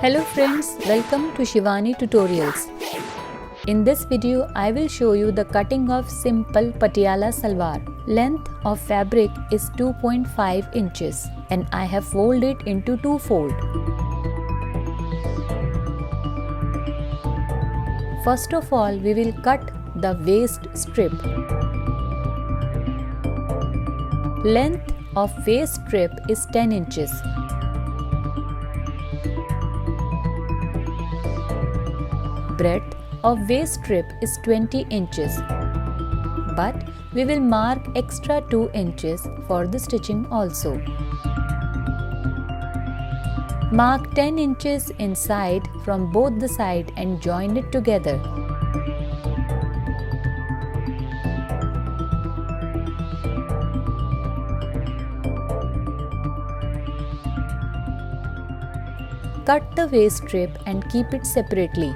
Hello friends, welcome to Shivani Tutorials. In this video, I will show you the cutting of simple Patiala Salwar. Length of fabric is 2.5 inches and I have folded it into two folds. First of all, we will cut the waist strip. Length of waist strip is 10 inches. Breadth of waist strip is 20 inches, but we will mark extra 2 inches for the stitching also. Mark 10 inches inside from both the sides and join it together. Cut the waist strip and keep it separately.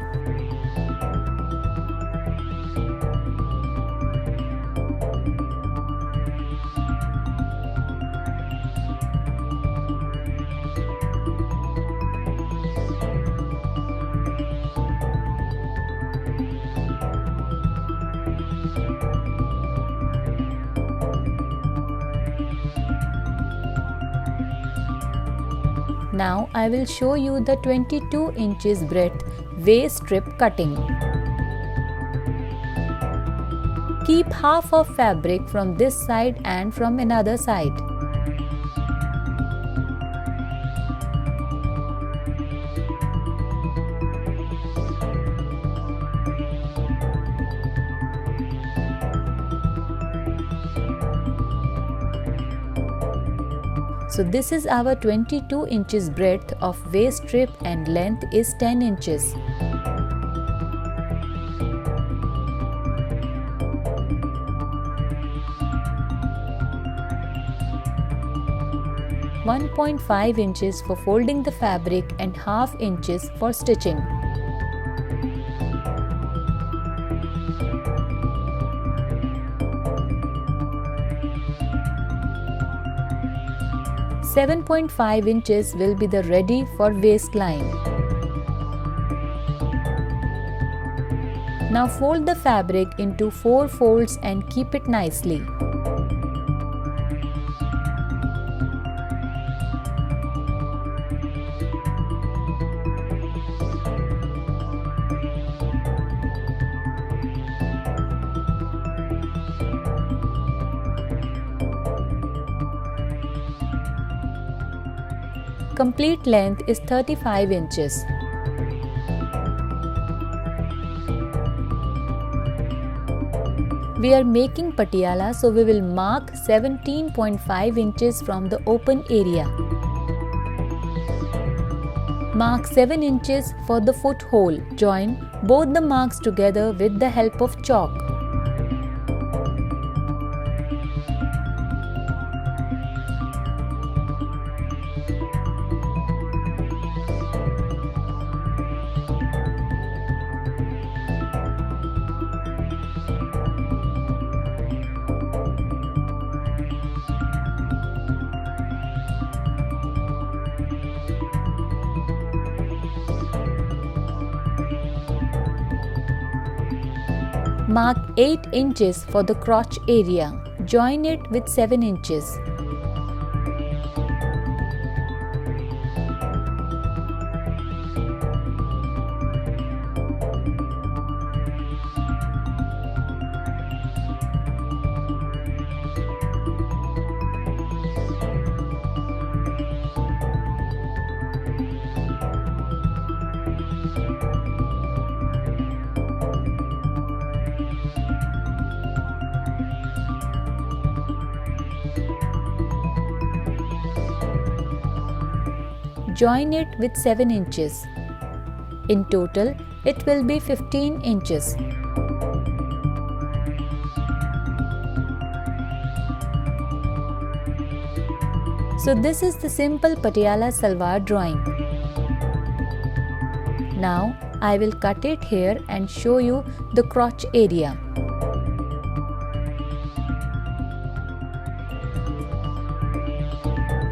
Now I will show you the 22 inches breadth waist strip cutting. Keep half of fabric from this side and from another side. So this is our 22 inches breadth of waist strip and length is 10 inches. (1.5 inches for folding the fabric and half inches for stitching. (7.5 inches will be the ready for waistline. Now fold the fabric into 4 folds and keep it nicely. Complete length is 35 inches. We are making Patiala, so we will mark 17.5 inches from the open area. Mark 7 inches for the foot hole. Join both the marks together with the help of chalk. Mark 8 inches for the crotch area. Join it with 7 inches. Join it with 7 inches. In total, it will be 15 inches. So this is the simple Patiala Salwar drawing. Now I will cut it here and show you the crotch area.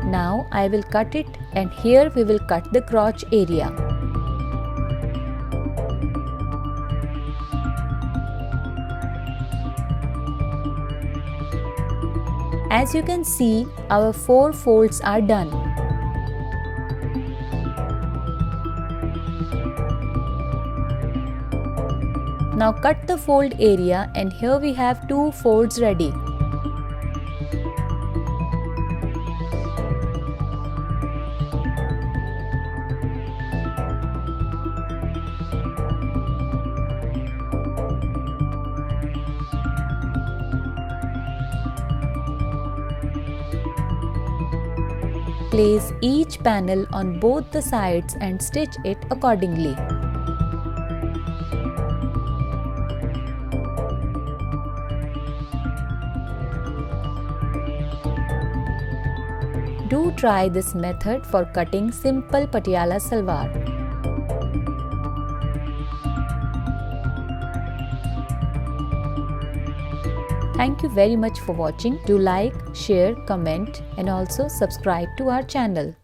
Now I will cut it and here we will cut the crotch area. As you can see, our 4 folds are done. Now cut the fold area, and here we have 2 folds ready. Place each panel on both the sides and stitch it accordingly. Do try this method for cutting simple Patiala salwar. Thank you very much for watching. Do like, share, comment and also subscribe to our channel.